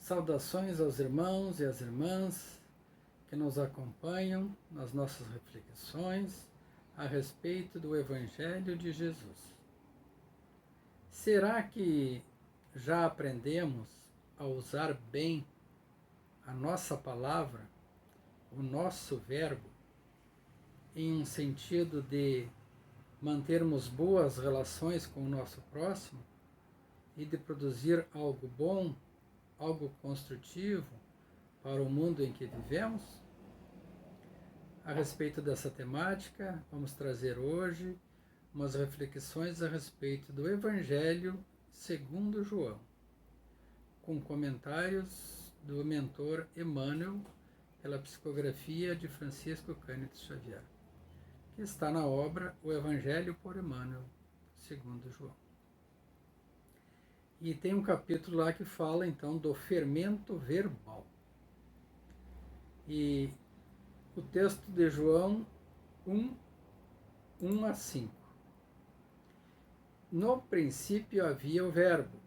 Saudações aos irmãos e às irmãs que nos acompanham nas nossas reflexões a respeito do Evangelho de Jesus. Será que já aprendemos a usar bem a nossa palavra, o nosso verbo, em um sentido de mantermos boas relações com o nosso próximo e de produzir algo bom, algo construtivo para o mundo em que vivemos? A respeito dessa temática, vamos trazer hoje umas reflexões a respeito do Evangelho segundo João, com comentários do mentor Emmanuel, pela psicografia de Francisco Cândido Xavier, que está na obra O Evangelho por Emmanuel, segundo João. E tem um capítulo lá que fala, então, do fermento verbal. E o texto de João 1 a 5. No princípio havia o Verbo,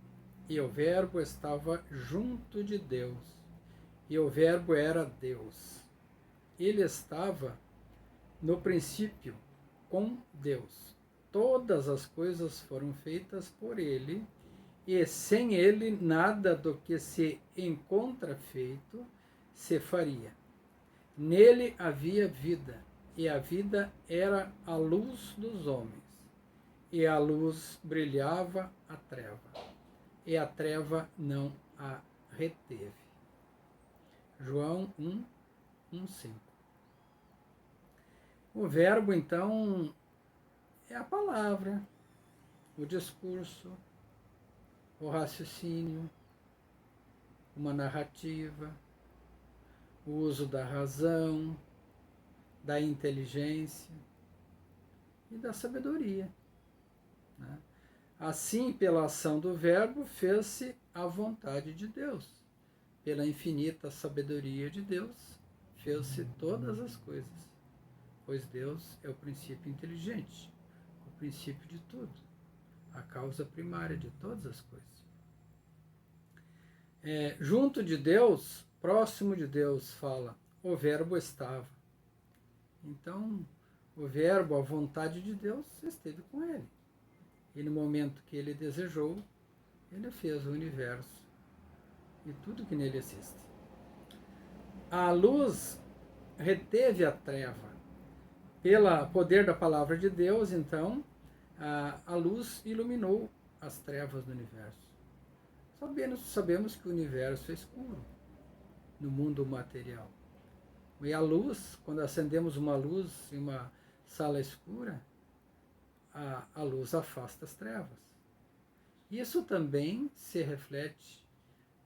e o Verbo estava junto de Deus, e o Verbo era Deus. Ele estava no princípio com Deus. Todas as coisas foram feitas por ele, e sem ele nada do que se encontra feito se faria. Nele havia vida, e a vida era a luz dos homens, e a luz brilhava a treva, e a treva não a reteve. João 1:5. O verbo, então, é a palavra, o discurso, o raciocínio, uma narrativa, o uso da razão, da inteligência e da sabedoria, né? Assim, pela ação do Verbo, fez-se a vontade de Deus. Pela infinita sabedoria de Deus, fez-se todas as coisas, pois Deus é o princípio inteligente, o princípio de tudo, a causa primária de todas as coisas. Junto de Deus, próximo de Deus, fala, o Verbo estava. Então, o Verbo, a vontade de Deus, esteve com ele. E no momento que ele desejou, ele fez o universo e tudo que nele existe. A luz reteve a treva. Pelo poder da palavra de Deus, então, a luz iluminou as trevas do universo. Sabemos que o universo é escuro no mundo material. E a luz, quando acendemos uma luz em uma sala escura, a luz afasta as trevas. Isso também se reflete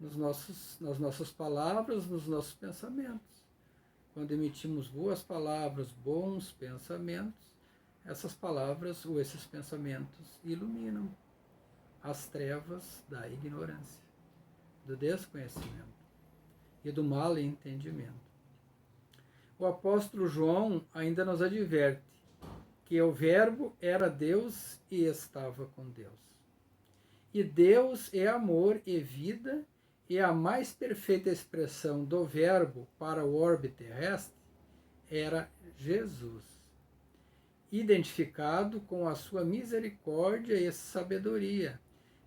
nas nossas palavras, nos nossos pensamentos. Quando emitimos boas palavras, bons pensamentos, essas palavras ou esses pensamentos iluminam as trevas da ignorância, do desconhecimento e do mal entendimento. O apóstolo João ainda nos adverte que o Verbo era Deus e estava com Deus. E Deus é amor e vida, e a mais perfeita expressão do Verbo para o orbe terrestre era Jesus, identificado com a sua misericórdia e sabedoria,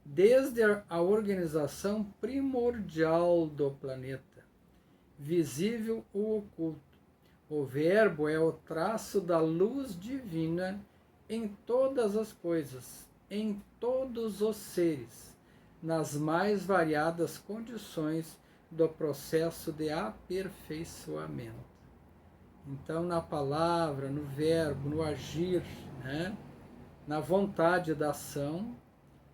desde a organização primordial do planeta, visível ou oculto. O Verbo é o traço da luz divina em todas as coisas, em todos os seres, nas mais variadas condições do processo de aperfeiçoamento. Então, na palavra, no verbo, no agir, né, na vontade da ação,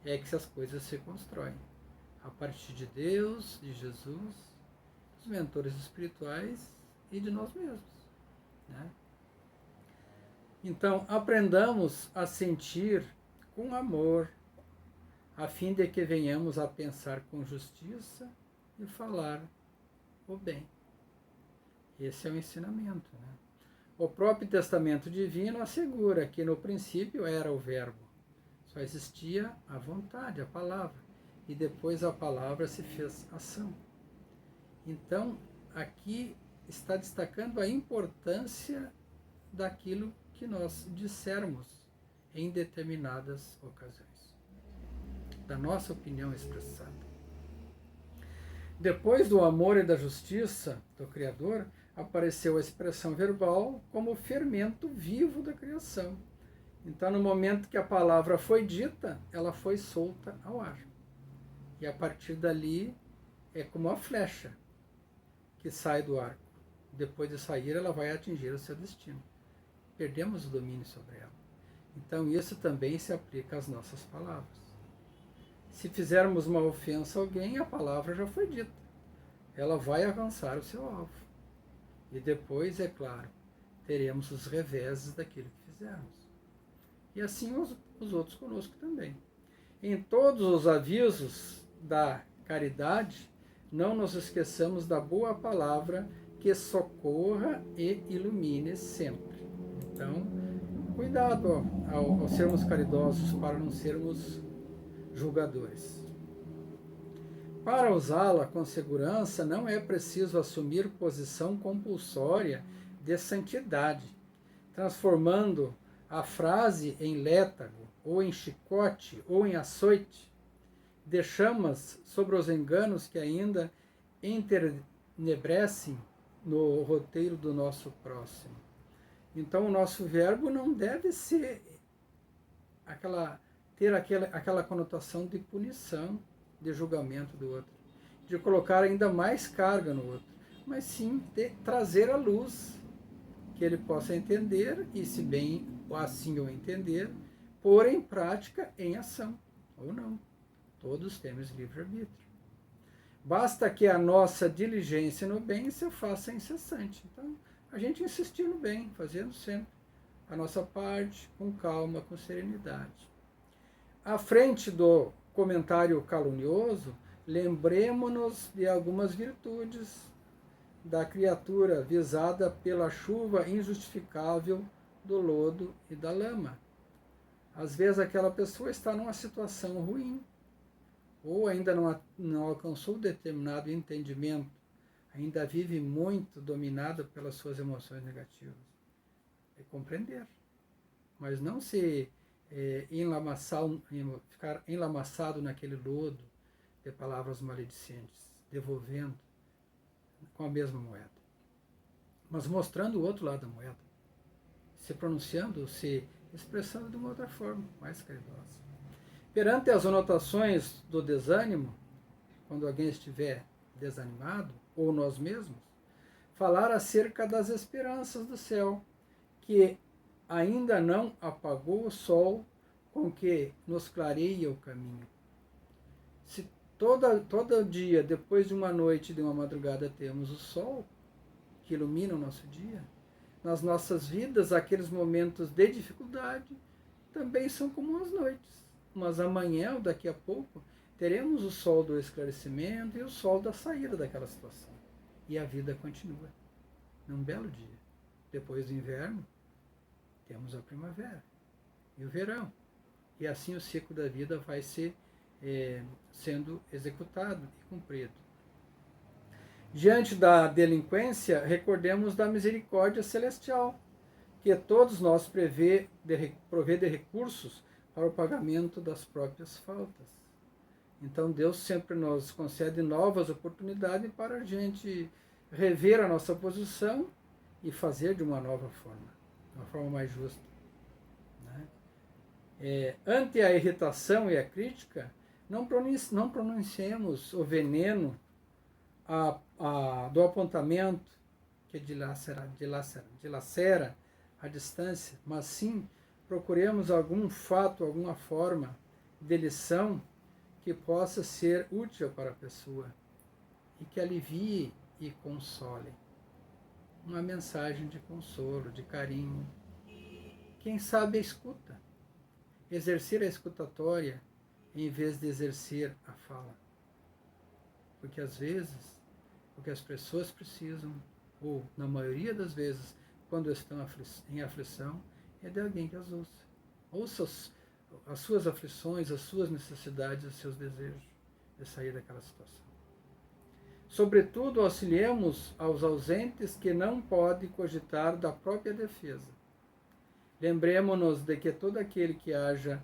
é que as coisas se constroem. A partir de Deus, de Jesus, dos mentores espirituais e de nós mesmos, né? Então, aprendamos a sentir com amor, a fim de que venhamos a pensar com justiça e falar o bem. Esse é o ensinamento, né? O próprio Testamento Divino assegura que no princípio era o Verbo. Só existia a vontade, a palavra. E depois a palavra se fez ação. Então, aqui está destacando a importância daquilo que nós dissermos em determinadas ocasiões, da nossa opinião expressada. Depois do amor e da justiça do Criador, apareceu a expressão verbal como fermento vivo da criação. Então, no momento que a palavra foi dita, ela foi solta ao ar. E a partir dali, é como a flecha que sai do arco. Depois de sair, ela vai atingir o seu destino. Perdemos o domínio sobre ela. Então, isso também se aplica às nossas palavras. Se fizermos uma ofensa a alguém, a palavra já foi dita. Ela vai alcançar o seu alvo. E depois, é claro, teremos os reveses daquilo que fizermos. E assim os outros conosco também. Em todos os avisos da caridade, não nos esqueçamos da boa palavra que socorra e ilumine sempre. Então, cuidado ao sermos caridosos para não sermos julgadores. Para usá-la com segurança, não é preciso assumir posição compulsória de santidade, transformando a frase em létago, ou em chicote, ou em açoite, de chamas sobre os enganos que ainda enternebrecem no roteiro do nosso próximo. Então, o nosso verbo não deve ser ter aquela conotação de punição, de julgamento do outro, de colocar ainda mais carga no outro, mas sim de trazer à luz, que ele possa entender, e se bem assim o entender, pôr em prática em ação, ou não. Todos temos livre-arbítrio. Basta que a nossa diligência no bem se faça incessante. Então, a gente insistir no bem, fazendo sempre a nossa parte, com calma, com serenidade. À frente do comentário calunioso, lembremos-nos de algumas virtudes da criatura visada pela chuva injustificável do lodo e da lama. Às vezes aquela pessoa está numa situação ruim, ou ainda não alcançou determinado entendimento, ainda vive muito dominada pelas suas emoções negativas. É compreender, mas não se ficar enlamaçado naquele lodo de palavras maledicentes, devolvendo com a mesma moeda, mas mostrando o outro lado da moeda, se pronunciando, se expressando de uma outra forma, mais caridosa. Perante as anotações do desânimo, quando alguém estiver desanimado, ou nós mesmos, falar acerca das esperanças do céu, que ainda não apagou o sol com que nos clareia o caminho. Se todo dia, depois de uma noite e de uma madrugada, temos o sol que ilumina o nosso dia, nas nossas vidas, aqueles momentos de dificuldade também são como as noites. Mas amanhã, ou daqui a pouco, teremos o sol do esclarecimento e o sol da saída daquela situação. E a vida continua. Num belo dia. Depois do inverno, temos a primavera e o verão. E assim o ciclo da vida vai sendo executado e cumprido. Diante da delinquência, recordemos da misericórdia celestial, que todos nós provê de recursos para o pagamento das próprias faltas. Então Deus sempre nos concede novas oportunidades para a gente rever a nossa posição e fazer de uma nova forma, uma forma mais justa. Né? Ante a irritação e a crítica, não pronunciemos o veneno do apontamento que dilacera a distância, mas sim procuremos algum fato, alguma forma de lição que possa ser útil para a pessoa e que alivie e console. Uma mensagem de consolo, de carinho. Quem sabe a escuta. Exercer a escutatória em vez de exercer a fala. Porque às vezes, o que as pessoas precisam, ou na maioria das vezes, quando estão em aflição, é de alguém que as ouça. Ouça as suas aflições, as suas necessidades, os seus desejos de sair daquela situação. Sobretudo, auxiliemos aos ausentes que não podem cogitar da própria defesa. Lembremos-nos de que todo aquele que haja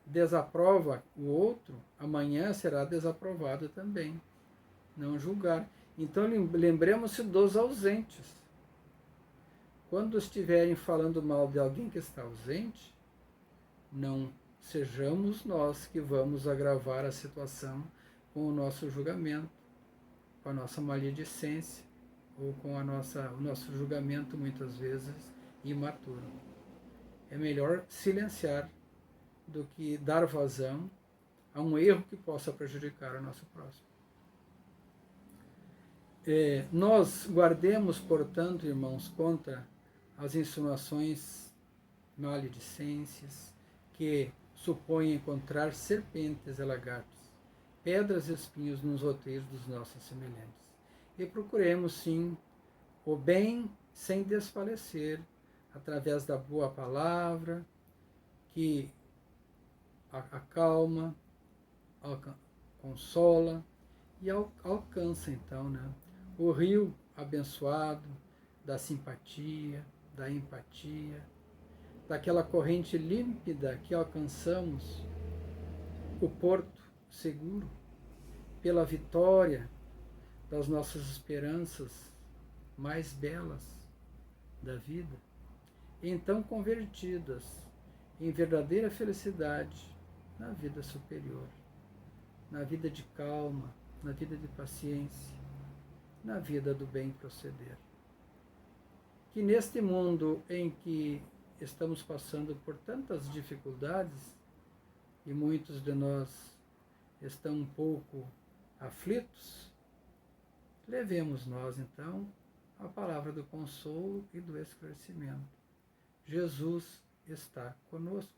desaprova o outro, amanhã será desaprovado também. Não julgar. Então, lembremos-se dos ausentes. Quando estiverem falando mal de alguém que está ausente, não sejamos nós que vamos agravar a situação com o nosso julgamento, com a nossa maledicência, ou com o nosso julgamento, muitas vezes, imaturo. É melhor silenciar do que dar vazão a um erro que possa prejudicar o nosso próximo. Nós guardemos, portanto, irmãos, contra as insinuações maledicências que supõem encontrar serpentes e lagartos, pedras e espinhos nos roteiros dos nossos semelhantes. E procuremos, sim, o bem sem desfalecer, através da boa palavra, que acalma, consola e alcança, então, o rio abençoado da simpatia, da empatia, daquela corrente límpida que alcançamos, o porto seguro, pela vitória das nossas esperanças mais belas da vida, então convertidas em verdadeira felicidade na vida superior, na vida de calma, na vida de paciência, na vida do bem proceder. Que neste mundo em que estamos passando por tantas dificuldades, e muitos de nós estão um pouco aflitos, levemos nós então a palavra do consolo e do esclarecimento. Jesus está conosco.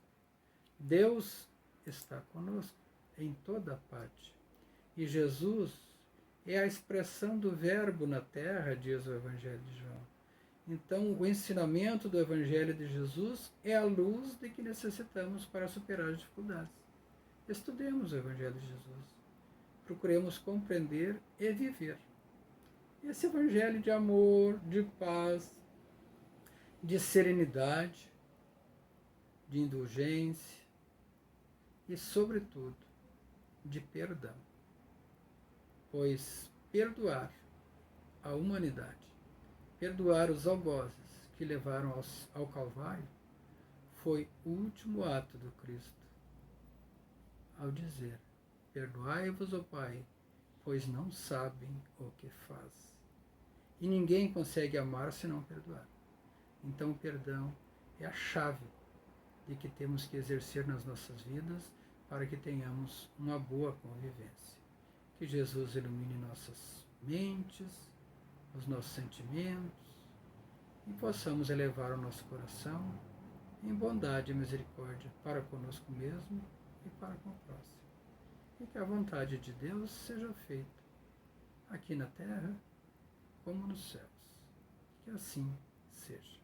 Deus está conosco em toda parte. E Jesus é a expressão do verbo na terra, diz o Evangelho de João. Então, o ensinamento do Evangelho de Jesus é a luz de que necessitamos para superar as dificuldades. Estudemos o Evangelho de Jesus. Procuremos compreender e viver esse Evangelho de amor, de paz, de serenidade, de indulgência e, sobretudo, de perdão. Pois perdoar a humanidade, perdoar os algozes que levaram ao Calvário, foi o último ato do Cristo, ao dizer: perdoai-vos, ó Pai, pois não sabem o que faz. E ninguém consegue amar se não perdoar. Então o perdão é a chave de que temos que exercer nas nossas vidas para que tenhamos uma boa convivência. Que Jesus ilumine nossas mentes, os nossos sentimentos, e possamos elevar o nosso coração em bondade e misericórdia para conosco mesmo e para com o próximo. E que a vontade de Deus seja feita, aqui na terra como nos céus. Que assim seja.